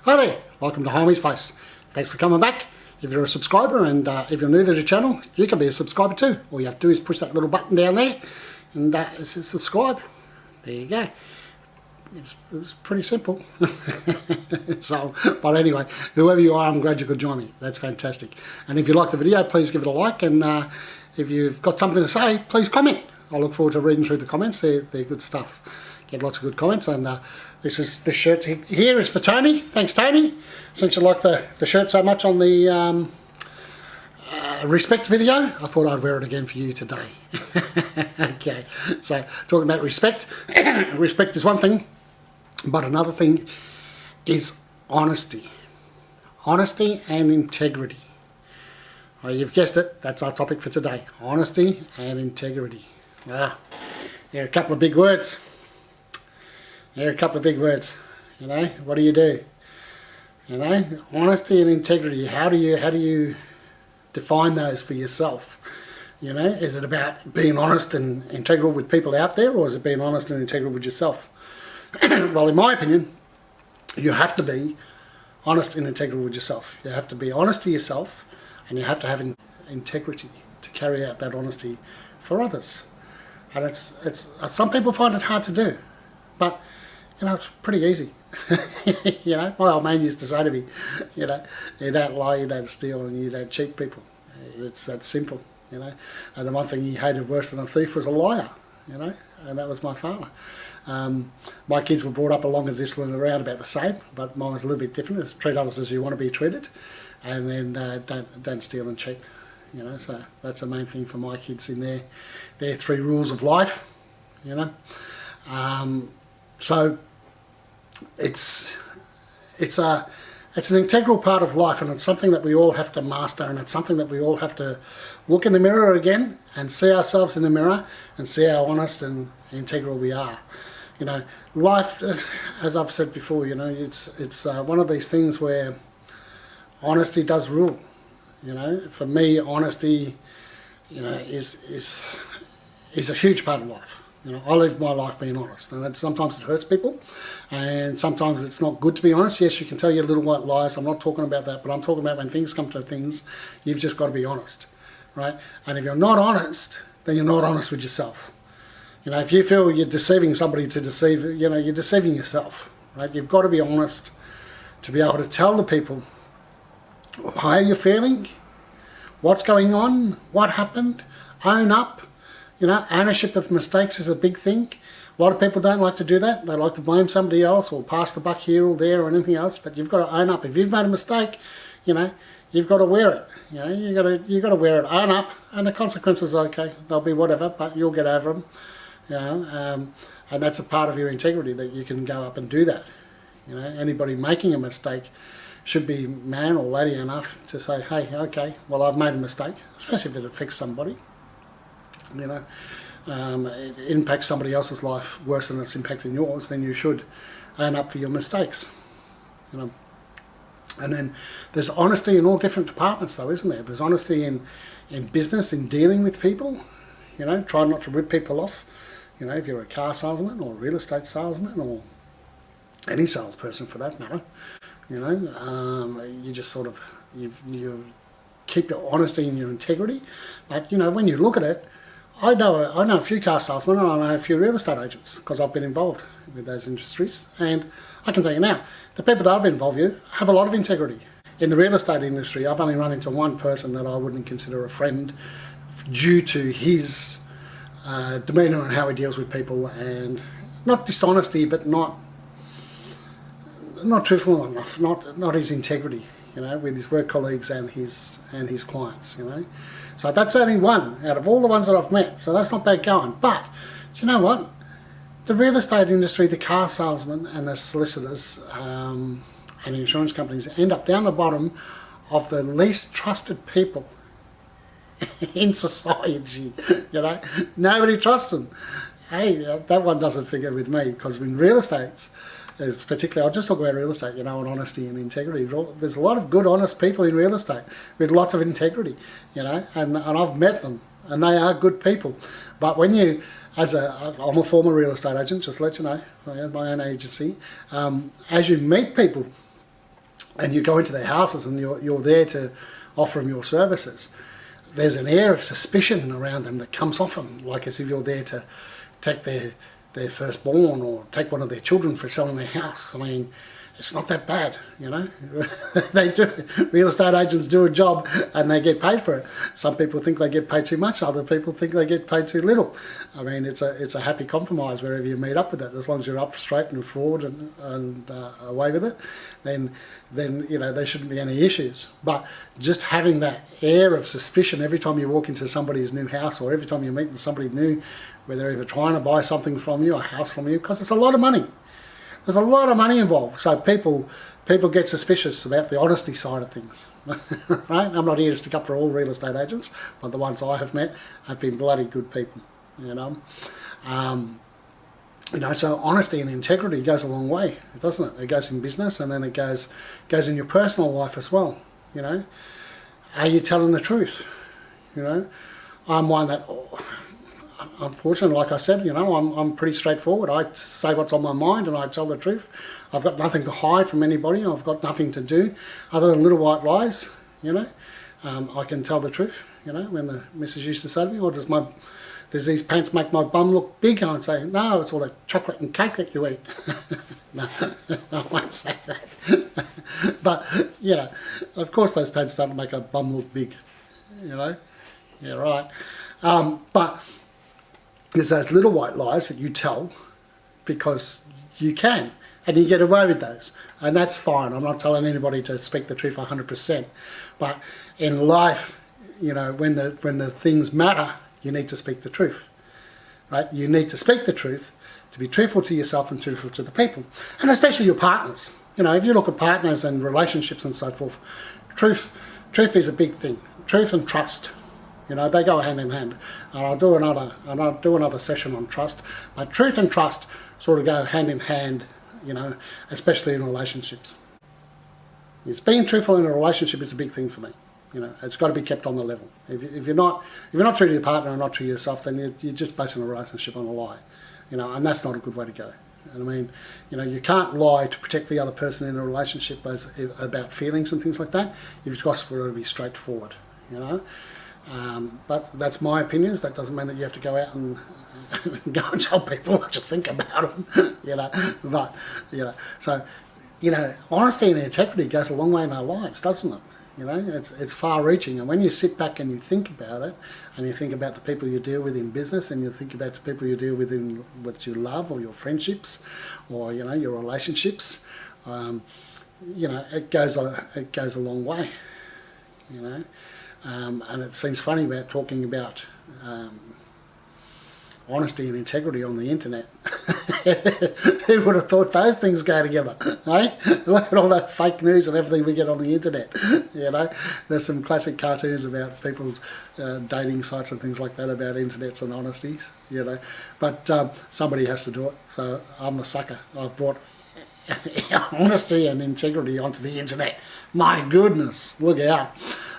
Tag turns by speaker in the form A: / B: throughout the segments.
A: Hi there, welcome to Hymie's Place. Thanks for coming back. If you're a subscriber and if you're new to the channel, you can be a subscriber too. All you have to do is push that little button down there and it says subscribe. There you go. It's pretty simple. But anyway, whoever you are, I'm glad you could join me. That's fantastic. And if you like the video, please give it a like, and if you've got something to say, please comment. I look forward to reading through the comments. They're good stuff. Get lots of good comments. And this shirt here is for Tony. Thanks, Tony. Since you like the shirt so much on the respect video, I thought I'd wear it again for you today. Okay, so talking about respect. Respect is one thing, but another thing is honesty. Honesty and integrity. Well, you've guessed it, that's our topic for today. Honesty and integrity. Well, there are a couple of big words. There are a couple of big words. You know, what do? You know, honesty and integrity. How do you define those for yourself? You know, is it about being honest and integral with people out there, or is it being honest and integral with yourself? Well, in my opinion, you have to be honest and integral with yourself. You have to be honest to yourself, and you have to have integrity to carry out that honesty for others. And it's some people find it hard to do, but you know, it's pretty easy. You know, my old man used to say to me, you know, you don't lie, you don't steal, and you don't cheat people. It's that simple, you know. And the one thing he hated worse than a thief was a liar, you know, and that was my father. My kids were brought up along a discipline around about the same, but mine was a little bit different. It's treat others as you want to be treated, and then don't steal and cheat. You know, so that's the main thing for my kids in their 3 rules of life. You know, so it's an integral part of life, and it's something that we all have to master, and it's something that we all have to look in the mirror again and see ourselves in the mirror and see how honest and integral we are. You know, life, as I've said before, you know, it's one of these things where honesty does rule. You know, for me, honesty, you know, is a huge part of life. You know, I live my life being honest, and sometimes it hurts people, and sometimes it's not good to be honest. Yes, you can tell your little white lies. I'm not talking about that, but I'm talking about when things come to things, you've just got to be honest, right? And if you're not honest, then you're not honest with yourself. You know, if you feel you're deceiving somebody to deceive, you know, you're deceiving yourself, right? You've got to be honest to be able to tell the people how you're feeling, what's going on, what happened, own up. You know, ownership of mistakes is a big thing. A lot of people don't like to do that. They like to blame somebody else or pass the buck here or there or anything else. But you've got to own up. If you've made a mistake, you know, you've got to wear it. You know, you got to wear it. Own up, and the consequences are okay. They'll be whatever, but you'll get over them. You know, and that's a part of your integrity, that you can go up and do that. You know, anybody making a mistake should be man or lady enough to say, hey, okay, well, I've made a mistake, especially if it affects somebody. You know, it impacts somebody else's life worse than it's impacting yours, then you should own up for your mistakes. You know, and then there's honesty in all different departments, though, isn't there? There's honesty in business, in dealing with people. You know, try not to rip people off. You know, if you're a car salesman or a real estate salesman or any salesperson for that matter, you know, you just sort of you keep your honesty and your integrity. But you know, when you look at it, I know a few car salesmen, and I know a few real estate agents because I've been involved with those industries, and I can tell you now, the people that I've been involved with have a lot of integrity. In the real estate industry, I've only run into one person that I wouldn't consider a friend due to his demeanour and how he deals with people, and not dishonesty, but not truthful enough, not his integrity, you know, with his work colleagues and his clients, you know. So that's only one out of all the ones that I've met. So that's not bad going. But do you know what? The real estate industry, the car salesmen and the solicitors and the insurance companies end up down the bottom of the least trusted people in society. You know, nobody trusts them. Hey, that one doesn't figure with me, because in real estate, is particularly, I'll just talk about real estate, you know, and honesty and integrity. There's a lot of good, honest people in real estate with lots of integrity, you know, and I've met them, and they are good people. But when you, I'm a former real estate agent, just to let you know, I have my own agency. As you meet people, and you go into their houses and you're there to offer them your services, there's an air of suspicion around them that comes off them, like as if you're there to take their firstborn or take one of their children for selling their house. I mean, it's not that bad, you know. They do. Real estate agents do a job and they get paid for it. Some people think they get paid too much. Other people think they get paid too little. I mean, it's a happy compromise wherever you meet up with it. As long as you're up straight and forward and away with it, then you know there shouldn't be any issues. But just having that air of suspicion every time you walk into somebody's new house or every time you meet with somebody new, where they're either trying to buy something from you, a house from you, because it's a lot of money. There's a lot of money involved, so people get suspicious about the honesty side of things, right? I'm not here to stick up for all real estate agents, but the ones I have met have been bloody good people, you know. You know, so honesty and integrity goes a long way, doesn't it? It goes in business, and then it goes in your personal life as well. You know, are you telling the truth? You know, I'm one that. Unfortunately, like I said, you know, I'm pretty straightforward. I say what's on my mind and I tell the truth. I've got nothing to hide from anybody. I've got nothing to do other than little white lies, you know. I can tell the truth, you know, when the missus used to say to me, does these pants make my bum look big? I'd say, no, it's all the chocolate and cake that you eat. No, I won't say that. But, you know, of course those pants don't make a bum look big, you know. Yeah, right. But there's those little white lies that you tell because you can, and you get away with those, and that's fine. I'm not telling anybody to speak the truth 100%, but in life, you know, when the things matter, you need to speak the truth, right? You need to speak the truth to be truthful to yourself and truthful to the people, and especially your partners. You know, if you look at partners and relationships and so forth, truth is a big thing. Truth and trust. You know, they go hand in hand, and I'll do another session on trust. But truth and trust sort of go hand in hand, you know, especially in relationships. It's being truthful in a relationship is a big thing for me. You know, it's got to be kept on the level. If you're not true to your partner and not true to yourself, then you're just basing a relationship on a lie. You know, and that's not a good way to go. And I mean, you know, you can't lie to protect the other person in a relationship about feelings and things like that. You've just got to be straightforward. You know. But that's my opinions. That doesn't mean that you have to go out and go and tell people what you think about them, you know. But, you know, so, you know, honesty and integrity goes a long way in our lives, doesn't it? You know, it's far-reaching. And when you sit back and you think about it, and you think about the people you deal with in business, and you think about the people you deal with with your love or your friendships, or, you know, your relationships, you know, it goes a long way, you know. And it seems funny about talking about honesty and integrity on the internet. Who would have thought those things go together, eh? Look at all that fake news and everything we get on the internet, you know. There's some classic cartoons about people's dating sites and things like that about internets and honesties, you know. But somebody has to do it, so I'm the sucker. I've brought honesty and integrity onto the internet. My goodness, look out.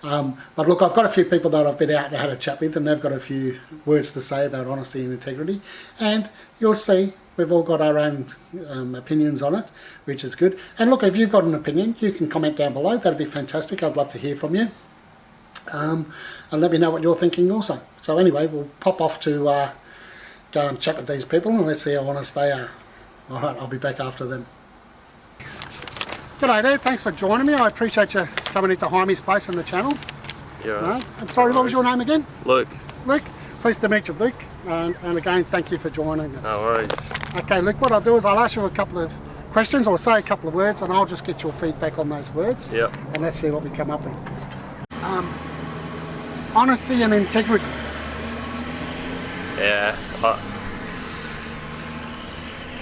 A: But look, I've got a few people that I've been out and had a chat with, and they've got a few words to say about honesty and integrity, and you'll see we've all got our own opinions on it, which is good. And look, if you've got an opinion, you can comment down below. That'd be fantastic. I'd love to hear from you, and let me know what you're thinking also. So anyway, we'll pop off to go and chat with these people, and let's see how honest they are. All right, I'll be back after them. G'day there, thanks for joining me. I appreciate you coming into Hymie's place on the channel.
B: Yeah.
A: Right. And sorry, what was your name again?
B: Luke.
A: Luke, pleased to meet you, Luke. And again, thank you for joining us.
B: No worries.
A: Okay, Luke, what I'll do is I'll ask you a couple of questions or say a couple of words, and I'll just get your feedback on those words.
B: Yep.
A: And let's see what we come up with. Honesty and integrity.
B: Yeah.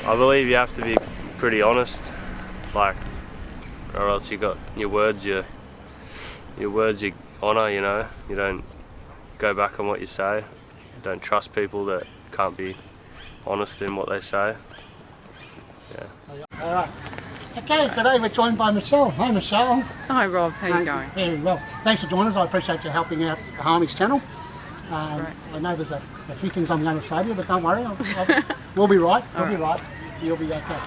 B: I believe you have to be pretty honest, like, or else you got your words you honour, you know. You don't go back on what you say. You don't trust people that can't be honest in what they say. Yeah.
A: All right. Okay, today we're joined by Michelle. Hi, Michelle.
C: Hi Rob, how you going?
A: Very well. Thanks for joining us. I appreciate you helping out Hymie's channel.
C: Right.
A: I know there's a few things I'm going to say to you, but don't worry. We'll be right. We'll be right. You'll be okay.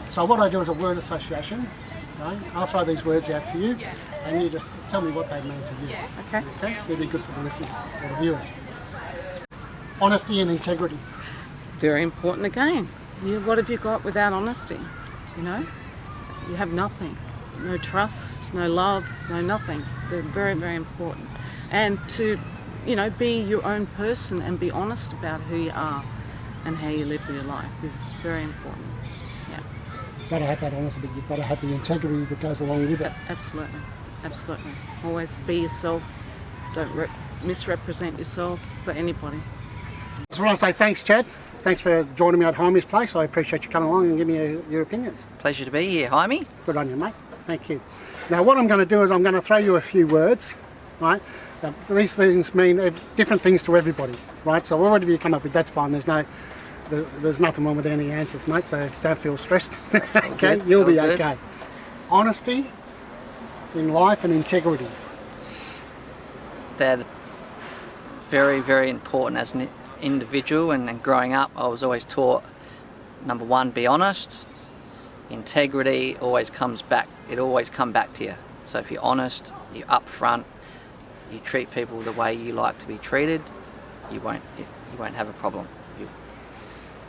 A: So what I do is a word association. Right? I'll throw these words out to you, and you just tell me what they mean to you.
C: Okay.
A: Okay? It'll be good for the listeners or the viewers. Honesty and integrity.
C: Very important again. What have you got without honesty? You know? You have nothing. No trust, no love, no nothing. They're very, very important. And to, you know, be your own person and be honest about who you are and how you live your life is very important. Yeah.
A: You've got to have that honesty, but you've got to have the integrity that goes along with it.
C: Absolutely. Absolutely. Always be yourself. Don't misrepresent yourself for anybody.
A: I just want to say thanks, Chad. Thanks for joining me at Hymie's place. I appreciate you coming along and giving me your opinions.
D: Pleasure to be here, Hymie.
A: Good on you, mate. Thank you. Now, what I'm going to do is I'm going to throw you a few words, right? These things mean different things to everybody, right? So whatever you come up with, that's fine. There's nothing wrong with any answers, mate, so don't feel stressed. Okay?
D: Good.
A: You'll be
D: All good.
A: okay. Honesty in life and integrity.
D: They're very, very important as an individual, and growing up I was always taught, number one, be honest. Integrity always comes back. It always come back to you. So if you're honest, you're upfront, you treat people the way you like to be treated, you won't have a problem.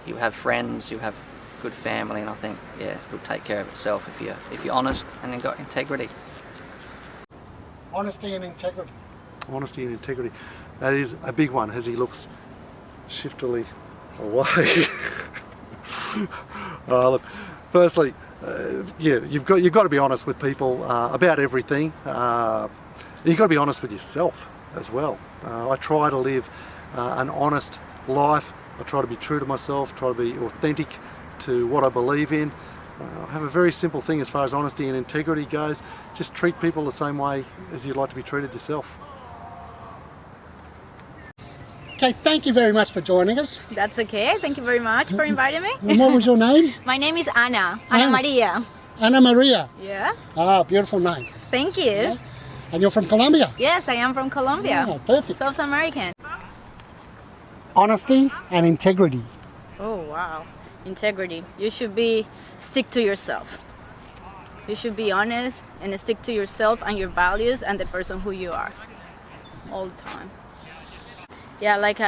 D: You have friends, you have good family, and I think it'll take care of itself if you're honest and then got integrity.
A: Honesty and integrity.
E: Honesty and integrity. That is a big one as he looks shiftily away. Look, firstly, you've got to be honest with people about everything. You've got to be honest with yourself as well. I try to live an honest life. I try to be true to myself, try to be authentic to what I believe in. I have a very simple thing as far as honesty and integrity goes. Just treat people the same way as you'd like to be treated yourself.
A: Okay, thank you very much for joining us.
F: That's okay. Thank you very much for inviting me.
A: And what was your name?
F: My name is Ana Maria.
A: Ana Maria.
F: Yeah.
A: Ah, beautiful name.
F: Thank you.
A: Yes. And you're from Colombia?
F: Yes, I am from Colombia.
A: Oh, perfect.
F: South American.
A: Honesty and integrity.
F: Oh, wow. Integrity. You should stick to yourself. You should be honest and stick to yourself and your values and the person who you are all the time. Yeah, like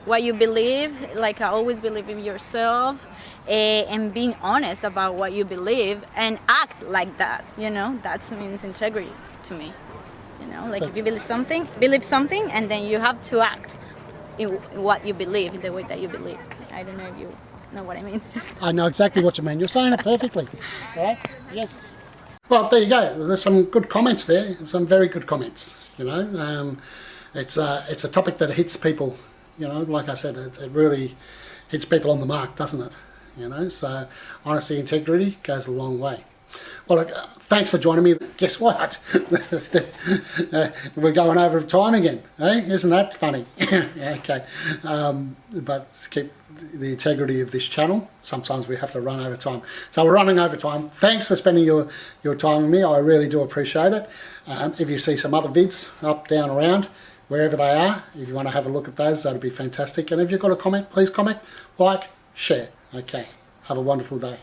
F: what you believe, like I always believe in yourself and being honest about what you believe and act like that, you know, that means integrity to me. You know, like if you believe something and then you have to act in what you believe, in the way that you believe. I don't know if you know what I mean.
A: I know exactly what you mean. You're saying it perfectly. Right? Yes. Well, there you go. There's some good comments there. Some very good comments, you know. It's a topic that hits people, you know, like I said, it really hits people on the mark, doesn't it? You know, so honesty, integrity goes a long way. Well, look, thanks for joining me. Guess what? We're going over time again, eh? Isn't that funny? Okay. But to keep the integrity of this channel, sometimes we have to run over time. So we're running over time. Thanks for spending your time with me. I really do appreciate it. If you see some other vids up, down, around, wherever they are, if you want to have a look at those, that'd be fantastic. And if you've got a comment, please comment, like, share. Okay. Have a wonderful day.